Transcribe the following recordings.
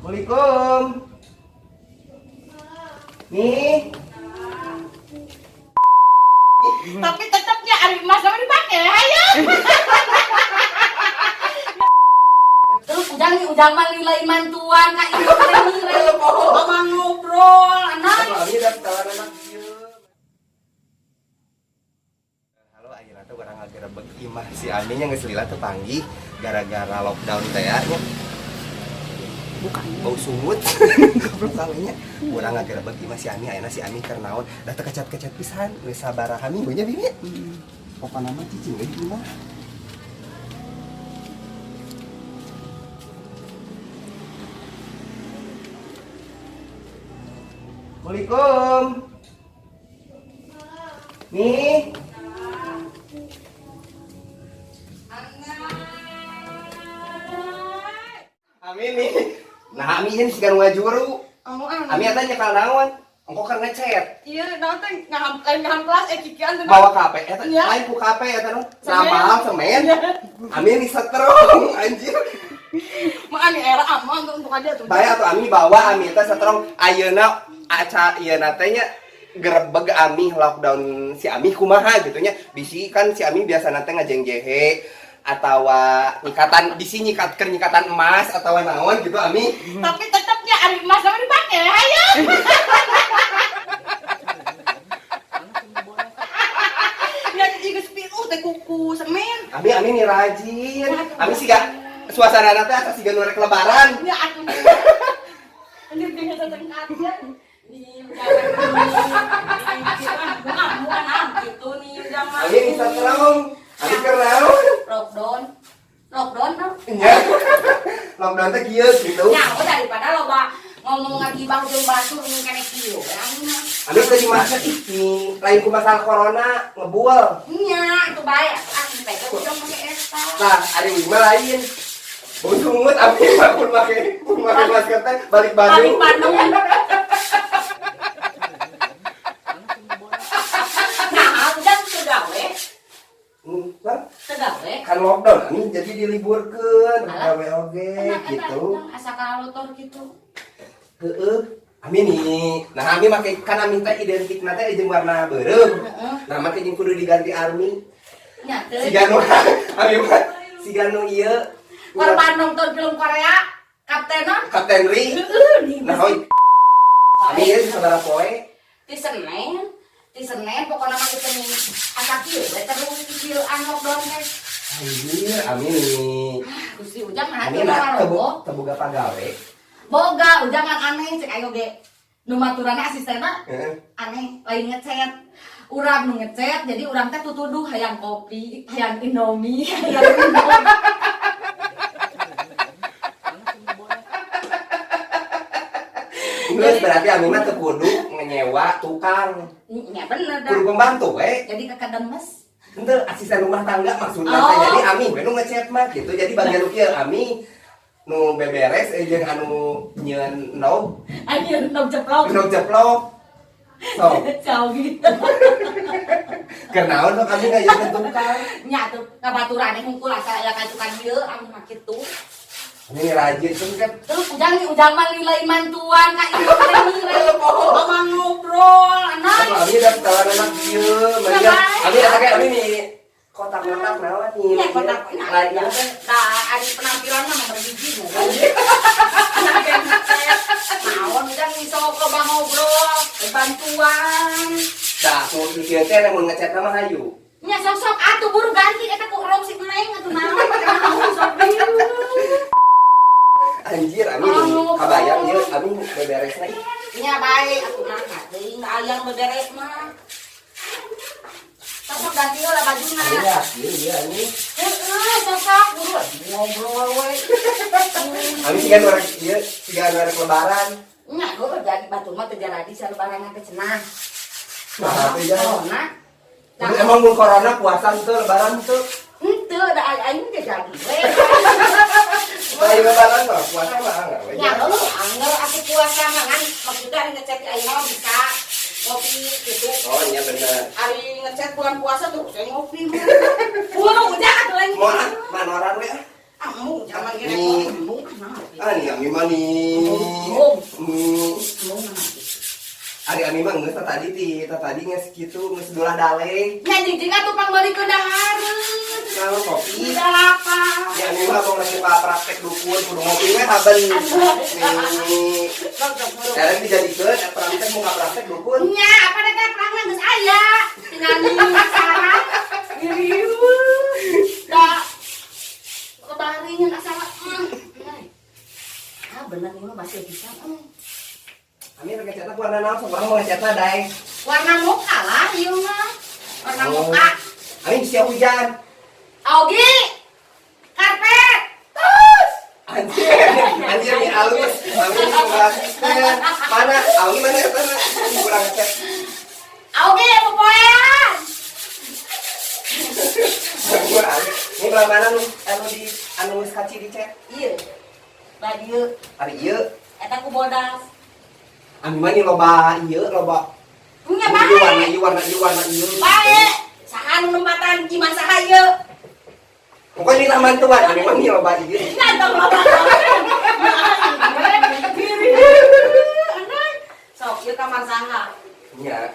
Assalamualaikum. Nih. Tapi tetapnya ari mas sama dipakai, ayo. Terus ujang manila iman tuan kak ibu keren mama ngobrol anak. Halo ayeuna teh urang ngagerebeg imah si Aminnya geus lila teu panggih gara-gara lockdown teh ya. Bukan bau sungut. Goblok kalenya. Urang ngagerebeg imah si Ami ayeuna si Ami keur naon? Da teu kecat-kecat pisan geus sabaraha minggu nya Bibi. Pokona mah cicing we di imah. Assalamualaikum. Nih. Ami nih. Nah, Ami ini sigan ngajuru. Ami eta nyekal naon? Engko keur ngechat. Iya, naon teh ngaham kelas kikian teh. Bawa kape eta lain ku kape eta nu. Sampal semen. Ami ini setrong anjir. Mah ani era aman untuk aja tuh. Bae atuh Ami bawa Ami eta setrong ayeuna aca ieu teh nya gerebeg Ami lockdown si Ami kumaha gitu nya. Bisi kan si Ami biasana teh ngajeng jehe atau nyikatan bisi nyikatkeun nyikatan emas atau naon gitu Ami. Tapi tetapnya ari emas sama dipakai, ayo. Ya juga sepiru teh kuku semen. Ami nih rajin. Ami siga suasana teh asa siga nu rek lebaran. Ya atuh. Ini dengan tetengkatnya. Bukan gitu nih jangan. Ami bisa terong. Ami keur naon? Lockdown no? Iya. Lockdown teh kieu gitu. Ya, daripada loba ngomong ngagibang jeung batu nu keneh kieu. Ami teh di masa ini lain ku masalah corona ngebual. Nya, itu bae atuh teh udah make eta. Nah, ari mah lain. Bau sungut Ami mah pun make masker teh balik Bandung. Nah, udah segawe. Kan lockdown Ami jadi diliburkeun gawe oge gitu. Asa kalotor gitu. Heeh. Ami nih. Nah, Ami make kan Ami teh identikna teh jeung warna beureum. Nah, make jeung kudu diganti army. Nya teh. Siga nu Ami mah siga nu ieu Korban nonton film Korea, Kapten Ri. Nah, hoi. Ami ieu sabaraha poe? Ti Senin pokoknya mah kita nih asa kieu we terus kieu lockdown teh. Anjir, Ami nih. Gusti Ujang mah Ami mah teu boga pagawe. Boga Ujang kan aneh cek ayo ge. Nu maturana asistenna aneh lain ngechat. Urang nu ngechat jadi urang teh tutuduh hayang kopi, hayang Indomie, hayang Indomie. Geus berarti Ami mah teu kudu nyewa tukang. Nya bener dah. Kudu pembantu we. Jadi kekedemes. Henteu asisten rumah tangga maksudna teh. Jadi Ami we nu ngechat mah gitu. Jadi bagian kieu Ami nu beberes jeung anu nyieun nob. Anjir nom ceplok. Nob jeplok. Sok. Jauh gitu. Keur naon sok Ami ngayeun tukang. Nya tuh kabaturan hungkul asa aya kacukan ieu anu mah kitu. Ini rajin tuh kan. Terus ujang manila iman tuan kak ibu keren mama ngobrol anak. Ami udah ketahuan anak kieu, meureun. Ami ada kayak Ami nih. Kotak-kotak naon nih? Iya kotak. Lainnya teh Ada penampilan mah nomor hiji nu. Naon ujang sok loba ngobrol, bantuan. dah mau kieu teh mun ngechat mah hayu. Nya sok-sok atuh buru ganti eta ku urang si Neng atuh naon sok Anjir, Ami kabayang ieu Ami beberesna ih. nya bae atuh mah teuing ayang beberes mah. Sok ganti lah bajuna. Iya, iya ini. Sok buru ngobrol we. Ami siga norek ieu, siga norek lebaran. Nya gua jadi batu mah teu jadi salebaran teh cenah. Nah, teh ya. Nah, Emang mun corona puasa teu lebaran teu. henteu da aing teh jadi we. Bayi lebaran mah puasa mah enggak we. Ya anggar aku puasa mah kan maksudnya ari ngecek aing mah bisa ngopi gitu. Oh iya bener. Ari ngecek bulan puasa tuh saya ngopi. Pulau udah atuh lain. Mau manoran we. Amu zaman gini. Ani ami mah nih. Ari ami mah geus tadi geus kitu geus dulah dale. Nya jijing atuh pangbalik ke dahareun. Kalau kopi. Udah lapar. Ya ami mah tong lagi praktek dukun kudu ngopi we haben. Nih. Sekarang dijadikeun praktek muka praktek dukun. Nya apa teh perang geus aya. Tinggal di sarang. Iriu. Da. Kebarinya asal. Ah bener ini masih bisa. Ami rek cetak warna naon sok urang mau ngecetna daeng. Warna muka lah ieu mah. Warna muka. Ami siap hujan. Augi. Karpet. Terus. Anjir ini halus. Ami ngasihkeun. Mana? Augi mana eta? Kurang ngecat. Augi ya popoean. Ini belah mana nu anu di anu geus kaci dicet? Ieu. Lah dieu. Ari ieu. Eta ku bodas. Ami mah ini loba ieu loba. Punya Warna bae. ieu warna ieu. Bae. Saha nu nempatan iman saha ieu? Pokoknya ini taman tuan, ami mah ini loba ieu. Nantong loba. Sok ieu kamar saha? Nya.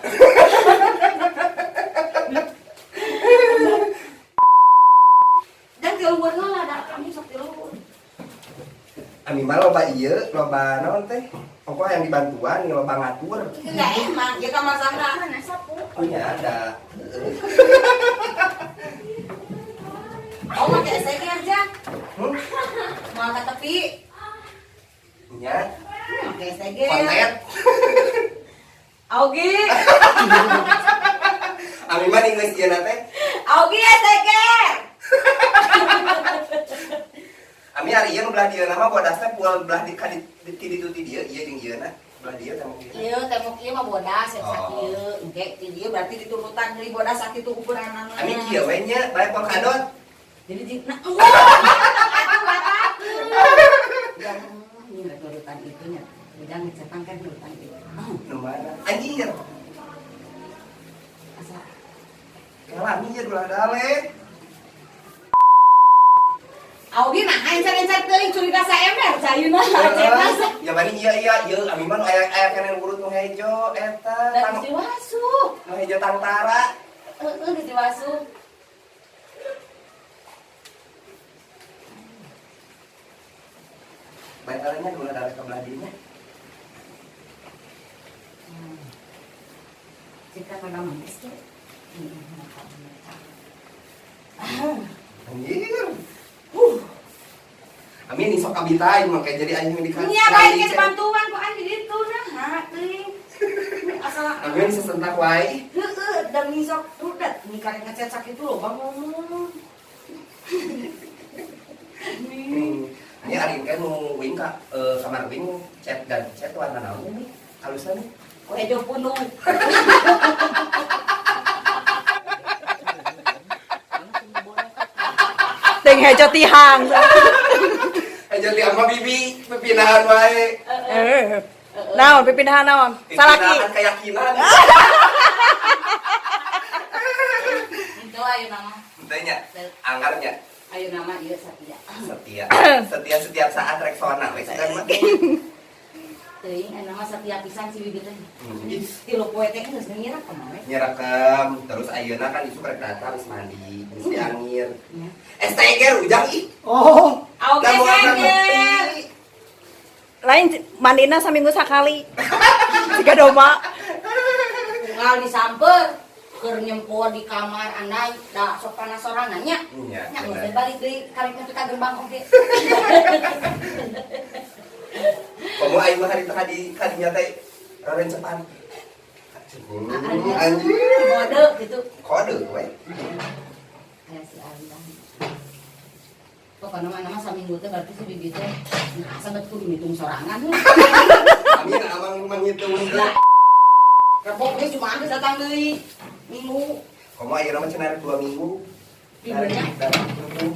Dan tiluhur lah ada kami sok tiluhur. Ami mah loba ieu, loba naon teh? Pokoknya yang dibantuan, ini loba ngatur. Enggak emang, ieu kamar saha? Mana sapu? Punya ada. Oh, pakai STG aja. Mau ke tepi. Nya. Pakai STG. Kontet. Augi. Ami mah geus ieu na teh. Augi STG. Ami hari ieu belah dieu nama bodas teh pul belah di ditu ti dieu ieu jeung ieu na. Belah dieu teh mungkin. Ieu tembok ieu mah bodas ya sak Oh. ieu. Engke ti dieu berarti diturutan dari bodas sak itu ukuranna. Ami kieu we nya, bae polkadot. Jadi nah atuh batakeun. Jangan ini turutan itunya. Jangan ngecetang kan turutan itu. Nu mana? Anjir. Asa Kalami ieu belah dale. Augi nah encer-encer teuing curiga saember cayeuna cetas. Ya bani iya ieu ami mah aya kene urut nu hejo eta. Dan geus diwasu. Nu hejo tantara. Geus diwasu. Bae kalanya dulu ada ke belah dieu nya. Kita pada manis tuh. Anjir. Amin ini sok kabitain makanya jadi anjing di kan. Iya baik ke bantuan kok anjing itu nah teuing. Asal Amin sesentak wae. heeh dan sok udah ini karek ngecet sakit dulu bang ngomong. Ini hari kan mau wing ka kamar wing chat dan chat warna naon nih? Halusna nih. Oh ejo punung. Teng hejo tihang. Jadi ama bibi pepinahan wae. Naon pipinahan naon? Salaki. Pepinahan keyakinan. Itu ayo nama. Entahnya, anggarnya Ayo nama ieu Satya. setia setiap saat reksona wes kan mah. Teuing nama Satya pisan si bibit teh. Tilu poe teh geus ngira kemarin. Nyerekam terus ayeuna kan isu rek datang geus mandi, geus diangir. Esteger ujang ih. Oh, Auge seger. lain mandina saminggu sakali. Siga doma. Unggal disamper keur nyempur di kamar andai da sok panas sorangan nya. Iya. Nya geus balik deui karek nepi ka gerbang oge. Kamu aing mah hari tadi kadinya teh rencepan. Anjir. Mode gitu. Kode we. Kayak si Alda. Pokoknya nama saminggu teh berarti si bibi teh nah sampe kudu ngitung sorangan. Amin amang menghitung. Repok ge cuma geus datang deui minggu. Kamu ayeuna mah cenah 2 minggu. Dari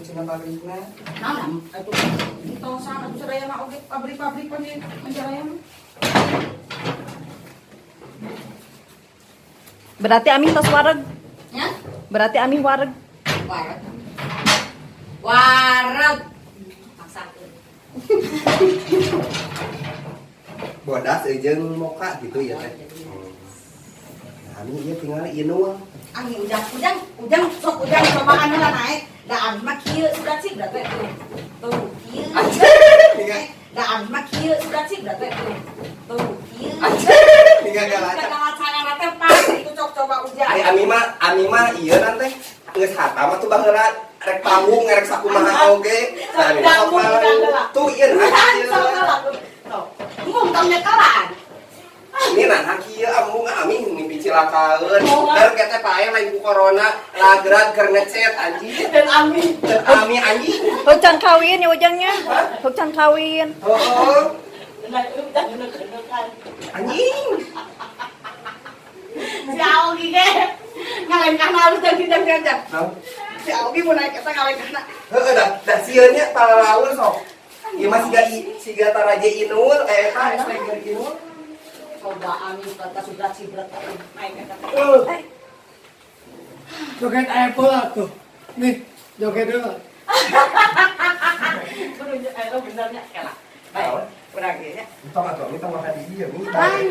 cenah pabrikna. Nah, itu kita sana tuh sadaya mah oge pabrik-pabrik pan di Menjaraya mah. Berarti Ami tos wareg. Nya? Berarti Ami wareg. Wareg. Wareg. Maksakeun. Bodas jeung moka gitu ya teh. Ami ieu tinggal Inul. Ami ujang sok ujang cobaan lah naik. Da ami mah kieu sudah sih berarti tuh kieu. Da ami mah kieu sudah sih berarti tuh kieu. Tinggal galak. Kalau cara teh pas itu coba ujang. Ai ami mah ieu nanti geus hatam atuh baheula rek panggung rek sakumaha oge. Nah, ini sok malah. Tuh ieu Ngomong tanya kalan. ini nah kieu ambung ami mimpi cilakaeun. Dar kete pae lain ku corona lagrag keur ngecet anjing. Dan ami. Ami anjing. Hujan kawin ya ujangnya. Hujan kawin. Heeh. Dan ujang kan. Anjing. Si Augi ge ngalain kana harus dan aja. Nah, Si Augi mau naik eta ngalain kana. heeh da sieunnya palalaun sok. Ieu mah siga taraje Inul eta SPG Inul. Coba ami kata sudah cibret naik eta. Joget Apple tuh. Nih, joget dulu. Kudu elo benernya kela. Baik, urang ge ya. Tong atuh mi tong makan di ieu mi. Baik.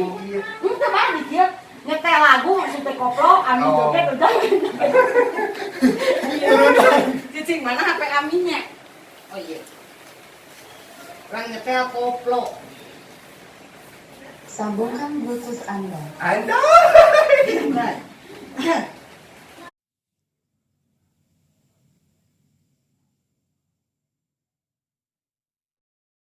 Teu balik ya. Nyetel lagu maksud teh koplo, ami joget udah. Cicing mana HP aminnya? Oh iya. Orang nyetel koplo. Sambungkan Bluetooth Anda. Anda. Bener.